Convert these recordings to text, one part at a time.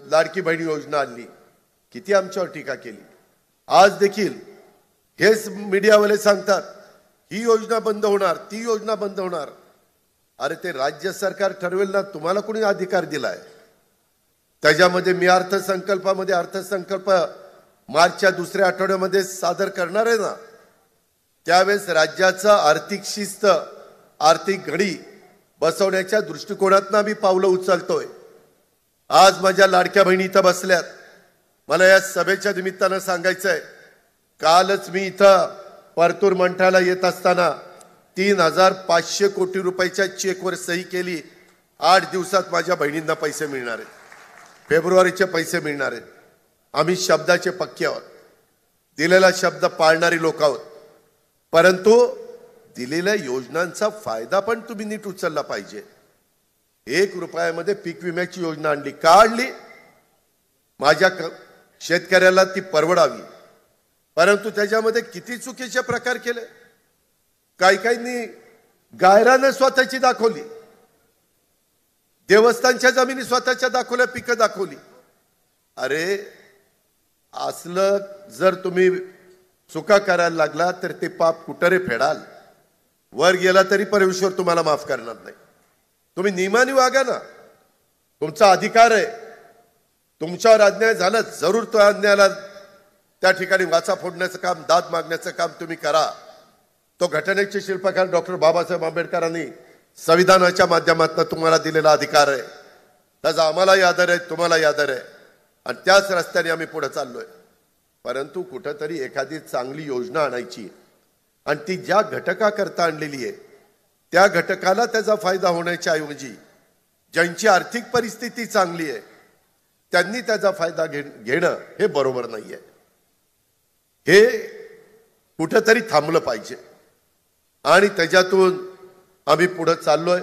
लाडकी बहीण योजना आणली, किती आमच्यावर टीका केली। आज देखील हेच मीडियावाले सांगतात ही योजना बंद होणार, ती योजना बंद होणार। अरे ते राज्य सरकार ठरवेल ना, तुम्हाला कोणी अधिकार दिलाय? त्याच्यामध्ये मी अर्थसंकल्प मार्चच्या दुसऱ्या आठवड्यामध्ये सादर करणार आहे ना, त्यावेळेस राज्याचा आर्थिक शिस्त, आर्थिक घडी बसवण्याच्या दृष्टिकोनातून मी पावलं उचलतोय। आज माझ्या लाडक्या बहिणी इथं बसल्यात, मला या सभेच्या निमित्तानं सांगायचं आहे, कालच मी इथं परतूर मंठ्याला येत असताना 3500 कोटी रुपयाच्या चेकवर सही केली। 8 दिवसात माझ्या बहिणींना पैसे मिळणार आहेत, फेब्रुवारीचे पैसे मिळणार आहेत। आम्ही शब्दाचे पक्के आहोत, दिलेला शब्द पाळणारी लोक आहोत, परंतु दिलेल्या योजनांचा फायदा पण तुम्ही नीट उचलला पाहिजे। 1 रुपयामध्ये पीक विम्याची योजना आणली, का आणली? माझ्या शेतकऱ्याला ती परवडावी, परंतु त्याच्यामध्ये किती चुकीचे प्रकार केले। काहींनी गायरानं स्वतःची दाखवली, देवस्थानच्या जमिनी स्वतःच्या दाखवल्या, पिकं दाखवली। अरे असलं जर तुम्ही चुका करायला लागला तर ते पाप कुठे फेडाल? वर गेला तरी परमेश्वर तुम्हाला माफ करणार नाही। तुम्ही नियमाने वागा ना, तुमचा अधिकार आहे। तुमच्यावर अन्याय झाला, जरूर तो अन्यायाला त्या ठिकाणी वाचा फोडण्याचं काम, दाद मागण्याचं काम तुम्ही करा। तो घटनेचे शिल्पकार डॉक्टर बाबासाहेब आंबेडकरांनी संविधानाच्या माध्यमातून तुम्हाला दिलेला अधिकार आहे, त्याचा आम्हालाही आदर आहे, तुम्हालाही आदर आहे, आणि त्याच रस्त्याने आम्ही पुढे चाललोय। परंतु कुठेतरी एखादी चांगली योजना आणायची आणि ती ज्या घटकाकरता आणलेली आहे त्या घटकाला त्याचा फायदा होण्याच्या ऐवजी ज्यांची आर्थिक परिस्थिती चांगली आहे त्यांनी त्याचा फायदा घेणं हे बरोबर नाहीये। हे कुठेतरी थांबलं पाहिजे आणि त्याच्यातून आम्ही पुढे चाललोय।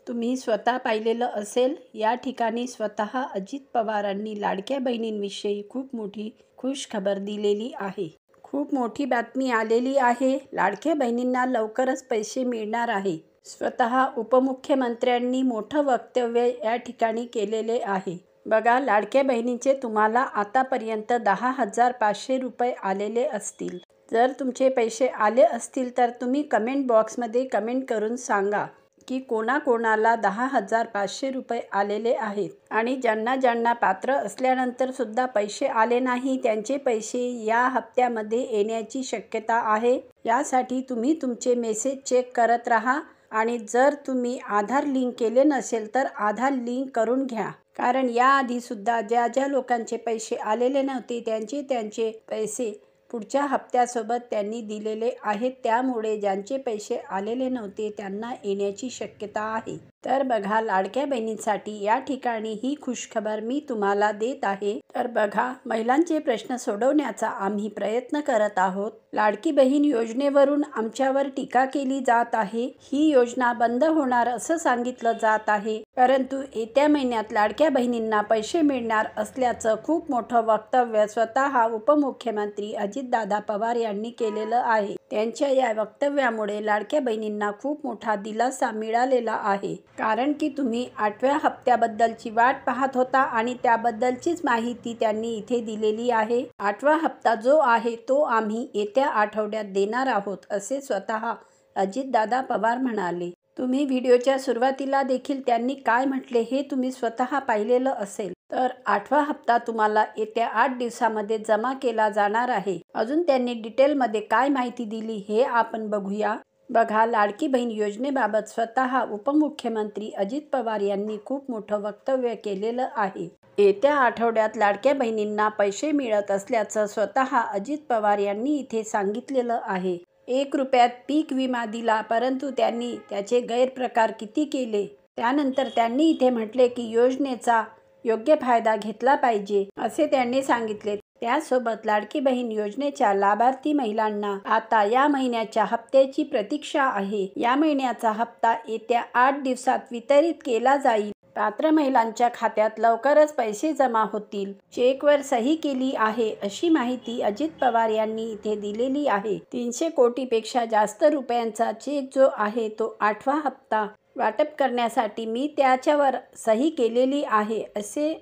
तुम्ही स्वतः पाहिलेलं असेल, या ठिकाणी स्वतः अजित पवारांनी लाडक्या बहिणींविषयी खूप मोठी खुश खबर दिलेली आहे। खूप मोठी बातमी आलेली आहे, लाडक्या बहिणींना लवकरच पैसे मिळणार आहे। स्वतः उपमुख्यमंत्र्यांनी मोठं वक्तव्य या ठिकाणी केलेले आहे। बघा, लाडक्या बहिणींचे तुम्हाला आतापर्यंत 10,500 रुपये आलेले असतील। जर तुमचे पैसे आले असतील तर तुम्ही कमेंट बॉक्समध्ये कमेंट करून सांगा की कोणाकोणाला 10,500 रुपये आलेले आहेत, आणि ज्यांना पात्र असल्यानंतर सुद्धा पैसे आले नाही त्यांचे पैसे या हप्त्यामध्ये येण्याची शक्यता आहे। यासाठी तुम्ही तुमचे मेसेज चेक करत राहा, आणि जर तुम्ही आधार लिंक केले नसेल तर आधार लिंक करून घ्या, कारण याआधी सुद्धा ज्या लोकांचे पैसे आलेले नव्हते त्यांचे पैसे पुढच्या हप्त्यासोबत त्यांनी दिलेले आहेत। त्यामुळे ज्यांचे पैसे आलेले नव्हते त्यांना येण्याची शक्यता आहे। तर बघा, लाडक्या बहिणींसाठी या ठिकाणी ही खुशखबर मी तुम्हाला देत आहे। तर बघा, महिलांचे प्रश्न सोडवण्याचा आम्ही प्रयत्न करत आहोत। लाडकी बहीण योजनेवरून आमच्यावर टीका केली जात आहे। ही योजना बंद होणार असं सांगितलं जात आहे, परंतु येत्या महिन्यात लाडक्या बहिणींना पैसे मिळणार असल्याचं खूप मोठं वक्तव्य स्वतः उपमुख्यमंत्री अजितदादा पवार यांनी केलेलं आहे। त्यांच्या या वक्तव्यामुळे लाडक्या बहिणींना खूप मोठा दिलासा मिळालेला आहे, कारण की तुम्ही 8व्या हप्त्याबद्दलची वाट पाहत होता आणि त्याबद्दलचीच माहिती त्यांनी इथे दिलेली आहे। 8वा हप्ता जो आहे तो आम्ही येत्या आठवड्यात देणार आहोत, असे स्वतः अजितदादा पवार म्हणाले। तुम्ही व्हिडिओच्या सुरुवातीला देखील त्यांनी काय म्हटले हे तुम्ही स्वतः पाहिलेलं असेल। तर 8वा हप्ता तुम्हाला येत्या 8 दिवसामध्ये जमा केला जाणार आहे। अजून त्यांनी डिटेलमध्ये काय माहिती दिली हे आपण बघूया। बघा, लाडकी बहीण योजनेबाबत स्वतः उपमुख्यमंत्री अजित पवार यांनी खूप मोठं वक्तव्य केलेलं आहे। येत्या आठवड्यात लाडक्या बहिणींना पैसे मिळत असल्याचं स्वतः अजित पवार यांनी इथे सांगितलेलं आहे। 1 रुपयात पीक विमा दिला, परंतु त्यांनी त्याचे गैरप्रकार किती केले। त्यानंतर त्यांनी इथे म्हटले की योजनेचा योग्य फायदा घेतला पाहिजे, असे त्यांनी सांगितले। त्यासोबत लाडकी बहीण योजनेच्या लाभार्थी महिलांना आता या महिन्याच्या हप्त्याची प्रतीक्षा आहे। या महिन्याचा हप्ता येत्या 8 दिवसात वितरित केला जाईल। पात्र महिलांच्या खात्यात लवकरच पैसे जमा होतील। चेकवर सही केली आहे अशी माहिती अजित पवार यांनी इथे दिलेली आहे। 300 कोटीपेक्षा जास्त रुपयांचा चेक जो आहे तो 8वा हप्ता वाटप करण्यासाठी मी त्याच्यावर सही केलेली आहे, असे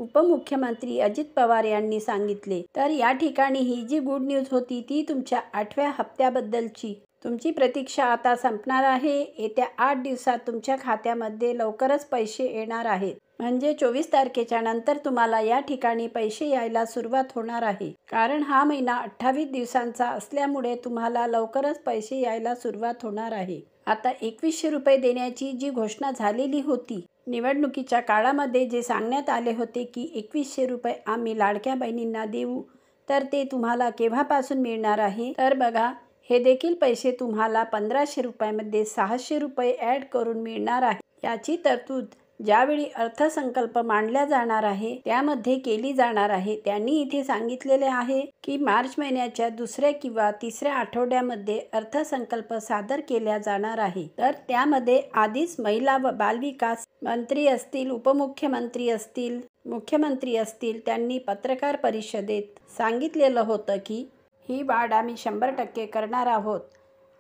उपमुख्यमंत्री अजित पवार यांनी सांगितले. तर या ठिकाणी ही जी गुड न्यूज होती ती तुमच्या 8व्या हप्त्याबद्दलची. तुमची प्रतीक्षा आता संपणार आहे. येत्या 8 दिवसात तुमच्या खात्यामध्ये लवकरच पैसे येणार आहेत. म्हणजे 24 तारखेच्या नंतर तुम्हाला या ठिकाणी पैसे यायला सुरुवात होणार आहे. कारण हा महिना 28 दिवसांचा असल्यामुळे तुम्हाला लवकरच पैसे यायला सुरुवात होणार आहे. आता 2100 रुपये देण्याची जी घोषणा झालेली होती निवडणुकीच्या काळामध्ये, जे सांगण्यात आले होते की 2100 रुपये आम्ही लाडक्या बहिणींना देऊ, तर ते तुम्हाला केव्हापासून मिळणार आहे? तर बघा, हे देखील पैसे तुम्हाला 1500 रुपयामध्ये 600 रुपये ॲड करून मिळणार आहे. याची तरतूद ज्यावेळी अर्थसंकल्प मांडला जाणार आहे त्यामध्ये केली जाणार आहे. त्यांनी इथे सांगितलेले आहे की मार्च महिन्याच्या 2ऱ्या किंवा 3ऱ्या आठवड्यामध्ये अर्थसंकल्प सादर केला जाणार आहे. तर त्यामध्ये आधीच महिला व बालविकास मंत्री असतील, उपमुख्यमंत्री असतील, मुख्यमंत्री असतील, त्यांनी पत्रकार परिषदेत सांगितलेलं होतं की ही वाढ आम्ही 100% करणार आहोत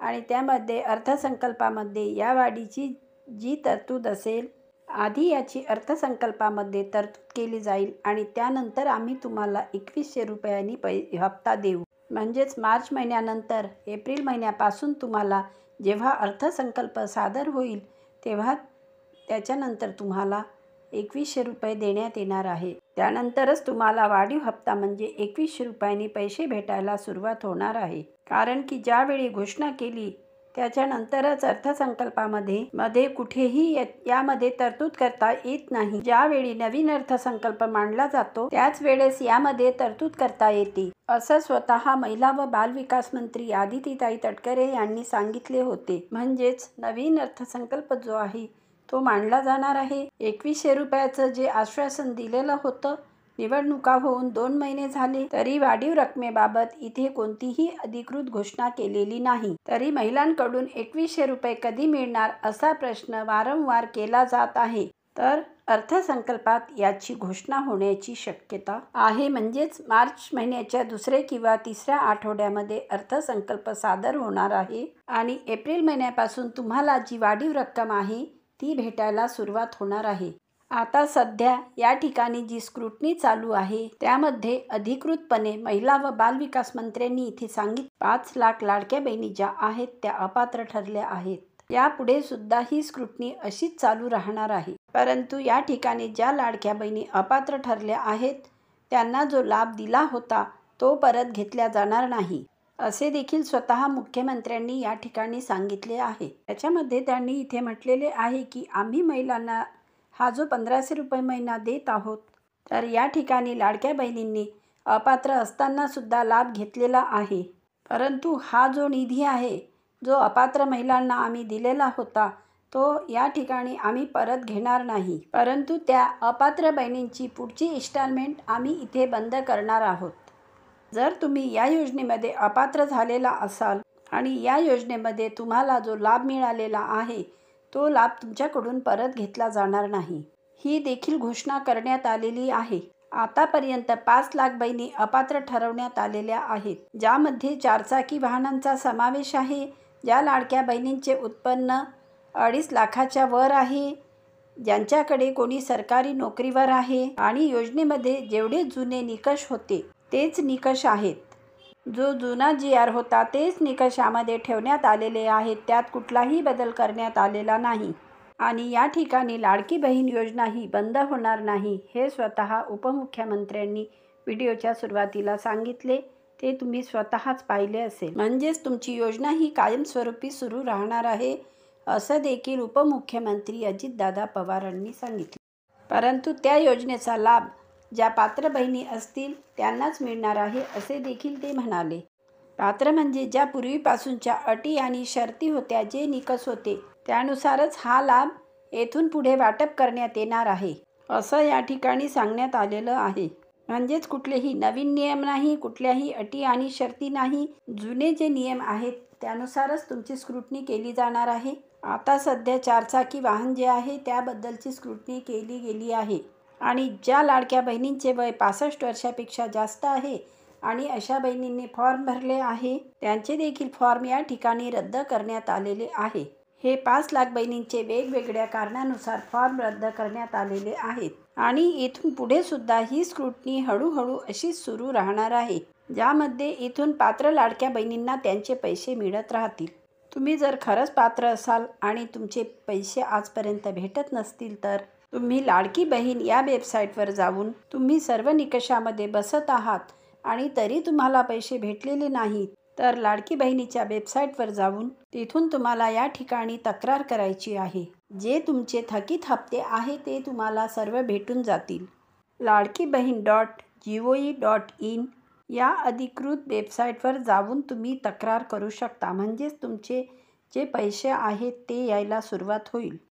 आणि त्यामध्ये अर्थसंकल्पामध्ये या वाढीची जी तरतूद असेल, आधी याची अर्थसंकल्पामध्ये तरतूद केली जाईल आणि त्यानंतर आम्ही तुम्हाला 2100 रुपयांनी हप्ता देऊ. म्हणजेच मार्च महिन्यानंतर एप्रिल महिन्यापासून तुम्हाला जेव्हा अर्थसंकल्प सादर होईल तेव्हा त्याच्यानंतर तुम्हाला 2100 रुपये देण्यात येणार आहे. त्यानंतरच तुम्हाला वाढीव हप्ता म्हणजे 2100 रुपयांनी पैसे भेटायला सुरुवात होणार आहे. कारण की ज्यावेळी घोषणा केली त्याच्यानंतरच अर्थसंकल्पामध्ये कुठेही यामध्ये तरतूद करता येत नाही. ज्यावेळी नवीन अर्थसंकल्प मांडला जातो त्याच वेळेस यामध्ये तरतूद करता येते, असं स्वतः महिला व बालविकास मंत्री आदितीताई तटकरे यांनी सांगितले होते. म्हणजेच नवीन अर्थसंकल्प जो आहे तो मांडला जाणार आहे. 2100 रुपयाचं जे आश्वासन दिलेलं होतं, निवडणुका होऊन 2 महिने झाले तरी वाढीव रकमेबाबत इथे कोणतीही अधिकृत घोषणा केलेली नाही. तरी महिलांकडून 2100 रुपये कधी मिळणार असा प्रश्न वारंवार केला जात आहे. तर अर्थसंकल्पात याची घोषणा होण्याची शक्यता आहे. म्हणजेच मार्च महिन्याच्या 2ऱ्या किंवा 3ऱ्या आठवड्यामध्ये अर्थसंकल्प सादर होणार आहे आणि एप्रिल महिन्यापासून तुम्हाला जी वाढीव रक्कम आहे ती भेटायला सुरुवात होणार आहे. आता सध्या या ठिकाणी जी स्क्रुटनी चालू आहे त्यामध्ये अधिकृतपणे महिला व बालविकास मंत्र्यांनी इथे सांगितले 5 लाख लाडक्या बहिणी ज्या आहेत त्या अपात्र ठरल्या आहेत. यापुढे सुद्धा ही स्क्रुटनी अशीच चालू राहणार आहे. परंतु या ठिकाणी ज्या लाडक्या बहिणी अपात्र ठरल्या आहेत त्यांना जो लाभ दिला होता तो परत घेतला जाणार नाही, असे देखील स्वतः मुख्यमंत्र्यांनी या ठिकाणी सांगितले आहे. त्याच्यामध्ये त्यांनी इथे म्हटलेले आहे की आम्ही महिलांना हा जो 1500 रुपये महिना देत आहोत, तर या ठिकाणी लाडक्या बहिणींनी अपात्र असताना सुद्धा लाभ घेतलेला आहे. परंतु हा जो निधी आहे जो अपात्र महिलांना आम्ही दिलेला होता तो या ठिकाणी आम्ही परत घेणार नाही. परंतु त्या अपात्र बहिणींची पुढची इन्स्टॉलमेंट आम्ही इथे बंद करणार आहोत. जर तुम्ही या योजनेमध्ये अपात्र झालेला असाल आणि या योजनेमध्ये तुम्हाला जो लाभ मिळालेला आहे तो लाभ तुमच्याकडून परत घेतला जाणार नाही, ही देखील घोषणा करण्यात आलेली आहे. आतापर्यंत 5 लाख बहिणी अपात्र ठरवण्यात आलेल्या आहेत, ज्यामध्ये 4 चाकी वाहनांचा समावेश आहे. ज्या लाडक्या बहिणींचे उत्पन्न 2.5 लाखाच्या वर आहे, ज्यांच्याकडे कोणी सरकारी नोकरीवर आहे आणि योजनेमध्ये जेवढे जुने निकष होते तेच निकष आहेत. जो जुना GR होता तेच निकष यामध्ये ठेवण्यात आलेले आहेत, त्यात कुठलाही बदल करण्यात आलेला नाही. आणि या ठिकाणी लाडकी बहीण योजना ही बंद होणार नाही, हे स्वतः उपमुख्यमंत्र्यांनी व्हिडिओच्या सुरुवातीला सांगितले. ते तुम्ही स्वतःच पाहिले असेल. म्हणजेच तुमची योजना ही कायमस्वरूपी सुरू राहणार आहे, असं देखील उपमुख्यमंत्री अजितदादा पवारांनी सांगितले. परंतु त्या योजनेचा लाभ ज्या पात्र बहिणी असतील त्यांनाच मिळणार आहे, असे देखील ते म्हणाले. पात्र म्हणजे ज्या पूर्वीपासूनच्या अटी आणि शर्ती होत्या, जे निकष होते त्यानुसारच हा लाभ येथून पुढे वाटप करण्यात येणार आहे, असं या ठिकाणी सांगण्यात आलेलं आहे. म्हणजेच कुठलेही नवीन नियम नाही, कुठल्याही अटी आणि शर्ती नाही. जुने जे नियम आहेत त्यानुसारच तुमची स्क्रुटनी केली जाणार आहे. आता सध्या 4 चाकी वाहन जे आहे त्याबद्दलची स्क्रुटनी केली गेली आहे आणि ज्या लाडक्या बहिणींचे वय 65 वर्षापेक्षा जास्त आहे आणि अशा बहिणींनी फॉर्म भरले आहे त्यांचे देखील फॉर्म या ठिकाणी रद्द करण्यात आलेले आहे. हे 5 लाख बहिणींचे वेगवेगळ्या कारणानुसार फॉर्म रद्द करण्यात आलेले आहेत आणि इथून पुढे सुद्धा ही स्क्रुटनी हळूहळू अशीच सुरू राहणार आहे, ज्यामध्ये इथून पात्र लाडक्या बहिणींना त्यांचे पैसे मिळत राहतील. तुम्ही जर खरंच पात्र असाल आणि तुमचे पैसे आजपर्यंत भेटत नसतील तर तुम्ही लाडकी बहीण या वेबसाईटवर जाऊन तुम्ही सर्व निकषामध्ये बसत आहात आणि तरी तुम्हाला पैसे भेटलेले नाहीत तर लाडकी बहिणीच्या वेबसाईटवर जाऊन तिथून तुम्हाला या ठिकाणी तक्रार करायची आहे. जे तुमचे थकीत हप्ते आहे ते तुम्हाला सर्व भेटून जातील. ladkibaheen.gov.in या अधिकृत वेबसाईटवर जाऊन तुम्ही तक्रार करू शकता. म्हणजेच तुमचे जे पैसे आहेत ते यायला सुरुवात होईल.